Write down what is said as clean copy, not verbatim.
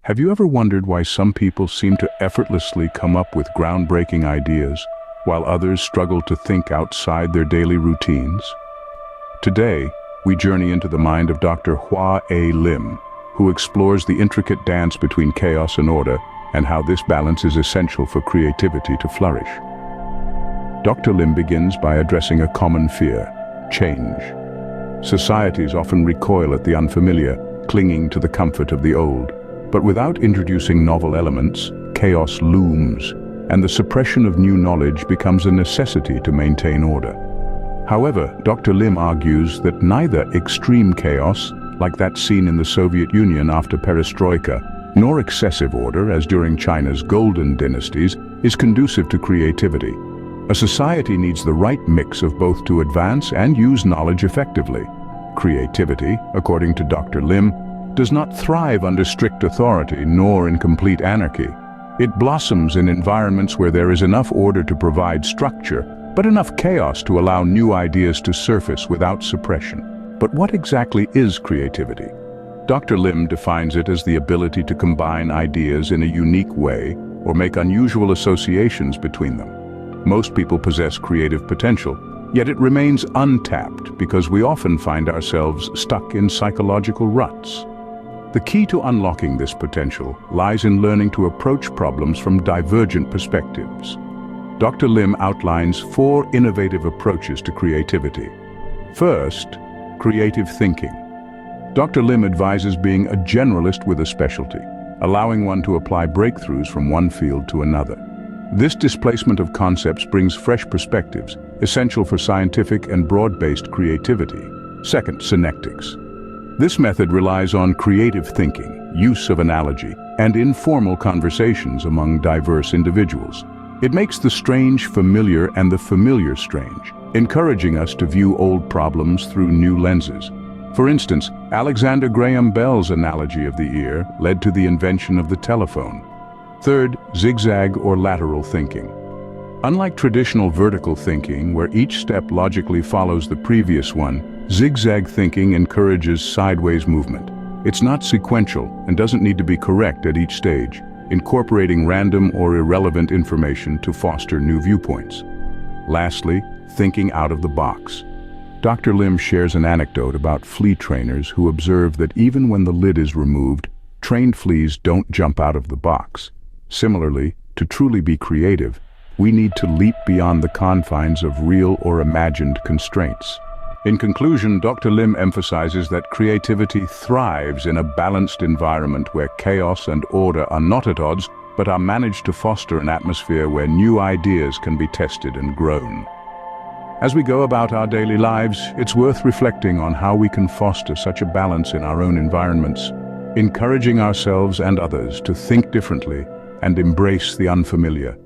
Have you ever wondered why some people seem to effortlessly come up with groundbreaking ideas, while others struggle to think outside their daily routines? Today, we journey into the mind of Dr. Hwa A. who explores the intricate dance between chaos and order and how this balance is essential for creativity to flourish. Dr. Lim begins by addressing a common fear: change. Societies often recoil at the unfamiliar, clinging to the comfort of the old. But without introducing novel elements, chaos looms, and the suppression of new knowledge becomes a necessity to maintain order. However, Dr. Lim argues that neither extreme chaos, like that seen in the Soviet Union after perestroika, nor excessive order, as during China's golden dynasties, is conducive to creativity. A society needs the right mix of both to advance and use knowledge effectively. Creativity, according to Dr. Lim, does not thrive under strict authority nor in complete anarchy. It blossoms in environments where there is enough order to provide structure, but enough chaos to allow new ideas to surface without suppression. But what exactly is creativity? Dr. Lim defines it as the ability to combine ideas in a unique way or make unusual associations between them. Most people possess creative potential, yet it remains untapped because we often find ourselves stuck in psychological ruts. The key to unlocking this potential lies in learning to approach problems from divergent perspectives. Dr. Lim outlines 4 innovative approaches to creativity. First, creative thinking. Dr. Lim advises being a generalist with a specialty, allowing one to apply breakthroughs from one field to another. This displacement of concepts brings fresh perspectives, essential for scientific and broad-based creativity. Second, synectics. This method relies on creative thinking, use of analogy, and informal conversations among diverse individuals. It makes the strange familiar and the familiar strange, encouraging us to view old problems through new lenses. For instance, Alexander Graham Bell's analogy of the ear led to the invention of the telephone. Third, zigzag or lateral thinking. Unlike traditional vertical thinking, where each step logically follows the previous one, zigzag thinking encourages sideways movement. It's not sequential and doesn't need to be correct at each stage, incorporating random or irrelevant information to foster new viewpoints. Lastly, thinking out of the box. Dr. Lim shares an anecdote about flea trainers who observe that even when the lid is removed, trained fleas don't jump out of the box. Similarly, to truly be creative, we need to leap beyond the confines of real or imagined constraints. In conclusion, Dr. Lim emphasizes that creativity thrives in a balanced environment where chaos and order are not at odds, but are managed to foster an atmosphere where new ideas can be tested and grown. As we go about our daily lives, it's worth reflecting on how we can foster such a balance in our own environments, encouraging ourselves and others to think differently and embrace the unfamiliar.